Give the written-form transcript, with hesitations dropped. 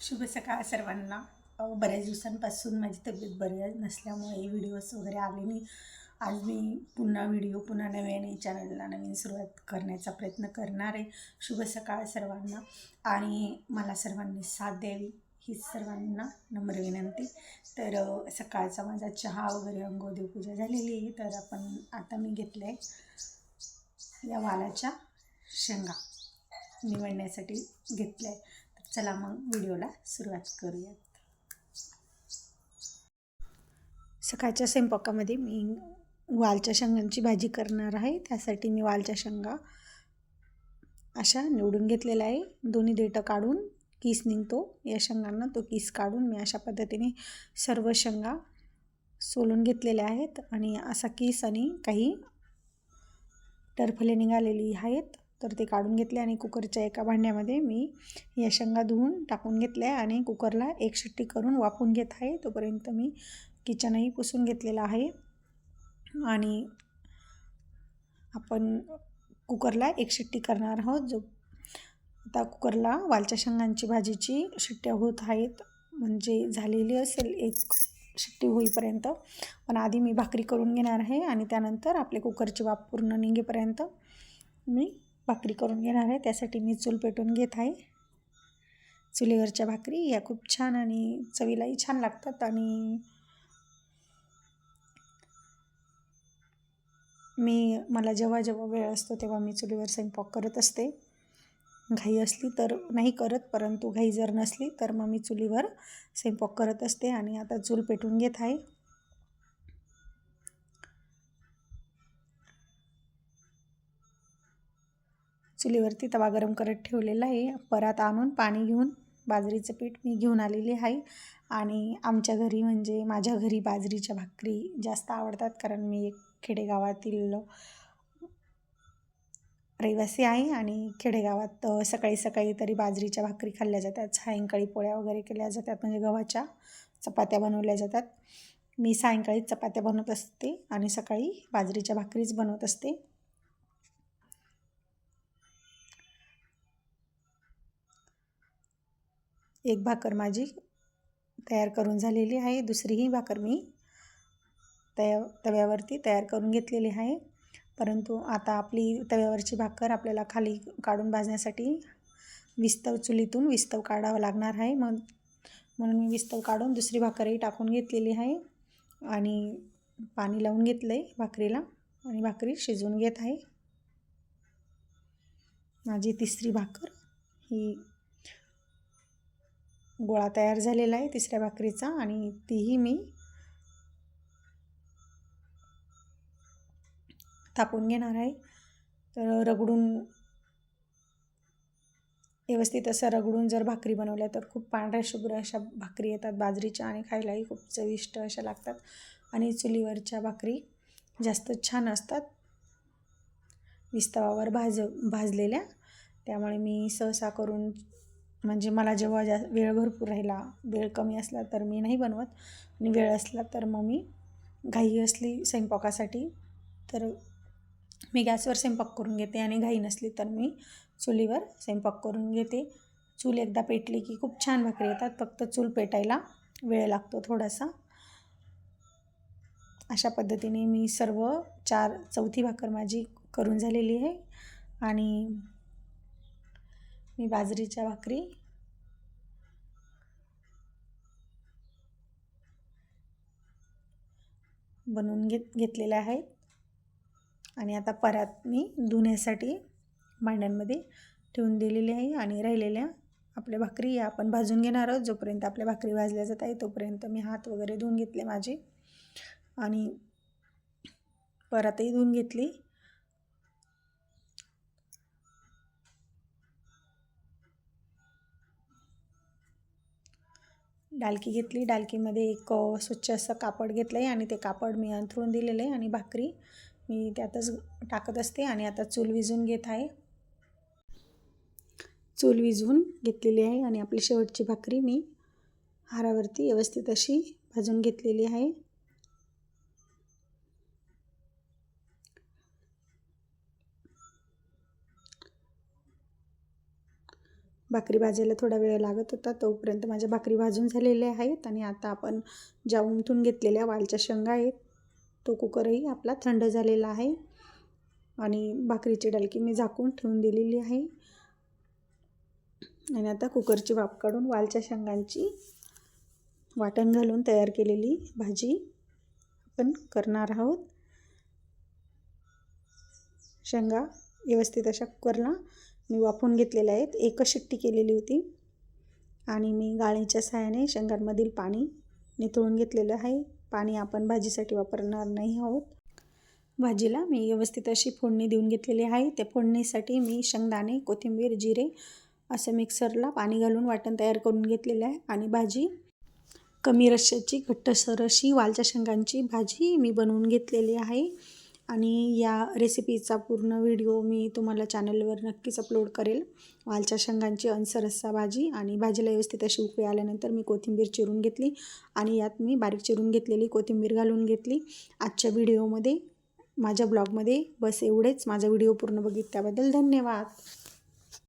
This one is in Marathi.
शुभ सकाळ सर्वांना. बऱ्याच दिवसांपासून माझी तब्येत बरी नसल्यामुळे व्हिडिओज वगैरे आले नाही. आज मी पुन्हा नव्याने चॅनलला नवीन सुरुवात करण्याचा प्रयत्न करणार आहे. शुभ सकाळ सर्वांना आणि मला सर्वांनी साथ द्यावी हीच सर्वांना नम्र विनंती. तर सकाळचा माझा चहा वगैरे अंघोळ देवपूजा झालेली आहे. तर आता मी घेतलं आहे या वालाच्या शेंगा निवडण्यासाठी घेतलं आहे. चला मग व्हिडिओला सुरुवात करूयात. सकाळच्या स्वयंपाकामध्ये मी वालच्या शेंगांची भाजी करणार आहे. त्यासाठी मी वालच्या शेंगा अशा निवडून घेतलेल्या आहे. दोन्ही देठं काढून किस निघतो या शेंगांना, तो किस काढून मी अशा पद्धतीने सर्व शेंगा सोलून घेतलेल्या आहेत. आणि असा किस आणि काही टरफले निघालेली आहेत तर ते काढून घेतले. आणि कुकरच्या एका भांड्यामध्ये मी या शेंगा धुवून टाकून घेतल्या आणि कुकरला एक शिट्टी करून वाफवून घेत आहे. तोपर्यंत मी किचनही पुसून घेतलेला आहे. आणि आपण कुकरला एक शिट्टी करणार आहोत. आता कुकरला वालच्या शेंगांची भाजीची शिट्ट्या होत आहेत, म्हणजे झालेली असेल एक शिट्टी होईपर्यंत. पण आधी मी भाकरी करून घेणार आहे आणि त्यानंतर आपले कुकरची वाफ पूर्ण निघेपर्यंत मी भाकरी करून घेणार आहे. त्यासाठी मी चूल पेटवून घेत आहे. चुलीवरच्या भाकरी या खूप छान आणि चवीलाही छान लागतात. आणि मला जेव्हा वेळ असतो तेव्हा मी चुलीवर स्वयंपाक करत असते. घाई असली तर नाही करत, परंतु घाई जर नसली तर मग मी चुलीवर स्वयंपाक करत असते. आणि आता चूल पेटवून घेत आहे. चुलीवरती तवा गरम करत ठेवलेला आहे. परात आणून पाणी घेऊन बाजरीचं पीठ मी घेऊन आलेली आहे. आणि आमच्या घरी म्हणजे माझ्या घरी बाजरीच्या भाकरी जास्त आवडतात, कारण मी एक खेडेगावातील रहिवासी आहे. आणि खेडेगावात सकाळी सकाळी तरी बाजरीच्या भाकरी खाल्ल्या जातात, सायंकाळी पोळ्या वगैरे केल्या जातात, म्हणजे गव्हाच्या चपात्या बनवल्या जातात. मी सायंकाळी चपात्या बनवत असते आणि सकाळी बाजरीच्या भाकरीच बनवत असते. एक भाकर माझी तयार करून झालेली आहे. दुसरीही भाकर मी तव्यावरती तयार करून घेतलेली आहे. परंतु आता आपली तव्यावरची भाकर आपल्याला खाली काढून भाजण्यासाठी चुलीतून विस्तव काढावं लागणार आहे. म्हणून मी विस्तव काढून दुसरी भाकरही टाकून घेतलेली आहे. आणि पाणी लावून घेतलं आहे भाकरीला आणि भाकरी शिजवून घेत आहे. माझी तिसरी भाकर ही गोळा तयार झालेला आहे तिसऱ्या भाकरीचा, आणि तीही मी थापून घेणार आहे. तर व्यवस्थित असं रगडून जर भाकरी बनवल्या तर खूप पांढऱ्या शुभ्र अशा भाकरी येतात बाजरीच्या, आणि खायलाही खूप चविष्ट अशा लागतात. आणि चुलीवरच्या भाकरी जास्त छान असतात विस्तवावर भाजलेल्या. त्यामुळे मी सहसा करून, म्हणजे मला जेव्हा वेळ भरपूर राहिला, वेळ कमी असला तर मी नाही बनवत, आणि वेळ असला तर मग मी घाई असली स्वयंपाकासाठी तर मी गॅसवर स्वयंपाक करून घेते, आणि घाई नसली तर मी चुलीवर स्वयंपाक करून घेते. चूल एकदा पेटली की खूप छान भाकरी येतात, फक्त चूल पेटायला वेळ लागतो थोडासा. अशा पद्धतीने मी चौथी भाकर माझी करून झालेली आहे. आणि मी बाजरीच्या भाकरी बनवून घेतलेल्या आहेत. आणि आता परात मी धुण्यासाठी भांड्यांमध्ये ठेवून दिलेली आहे. आणि राहिलेल्या आपल्या भाकरी या आपण भाजून घेणार आहोत. जोपर्यंत आपल्या भाकरी भाजल्या जात आहे तोपर्यंत मी हात वगैरे धुवून घेतले माझे, आणि परातही धुवून घेतली. डालकी घेतली. डालकीमध्ये एक स्वच्छ असं कापड घेतलं आहे आणि ते कापड मी अंथरून दिलेलं आहे, आणि भाकरी मी त्यातच टाकत असते. आणि आता चूल विझून घेत आहे. चूल विझवून घेतलेली आहे आणि आपली शेवटची भाकरी मी हारावरती व्यवस्थित अशी भाजून घेतलेली आहे. भाकरी भाजायला थोडा वेळ लागत होता, तोपर्यंत माझ्या भाकरी भाजून झालेल्या आहेत. आणि आता आपण ज्या उमथून घेतलेल्या वालच्या शेंगा आहेत, तो कुकरही आपला थंड झालेला आहे आणि भाकरीची डलकी मी झाकून ठेवून दिलेली आहे. आणि आता कुकरची वाफ काढून वालच्या शेंगांची वाटण घालून तयार केलेली भाजी आपण करणार आहोत. शेंगा व्यवस्थित अशा कुकरला मी वाफवून घेतलेल्या आहेत. एकच शिट्टी केलेली होती आणि मी गाळणीच्या सहाय्याने शेंगांमधील पाणी निथळून घेतलेलं आहे. पाणी आपण भाजीसाठी वापरणार नाही आहोत. भाजीला मी व्यवस्थित अशी फोडणी देऊन घेतलेली आहे. त्या फोडणीसाठी मी शेंगदाणे, कोथिंबीर, जिरे असं मिक्सरला पाणी घालून वाटण तयार करून घेतलेलं आहे. आणि भाजी कमी रश्श्याची घट्टसर अशी वालच्या शेंगांची भाजी मी बनवून घेतलेली आहे. आणि या रेसिपीचा पूर्ण व्हिडिओ मी तुम्हाला चॅनलवर नक्कीच अपलोड करेल. वालच्या शेंगांची अनसर रस्सा भाजी. आणि भाजीला व्यवस्थित अशी उकळी आल्यानंतर मी कोथिंबीर चिरून घेतली आणि यात मी बारीक चिरून घेतलेली कोथिंबीर घालून घेतली. आजच्या व्हिडिओमध्ये माझ्या ब्लॉगमध्ये बस एवढेच. माझा व्हिडिओ पूर्ण बघितल्याबद्दल धन्यवाद.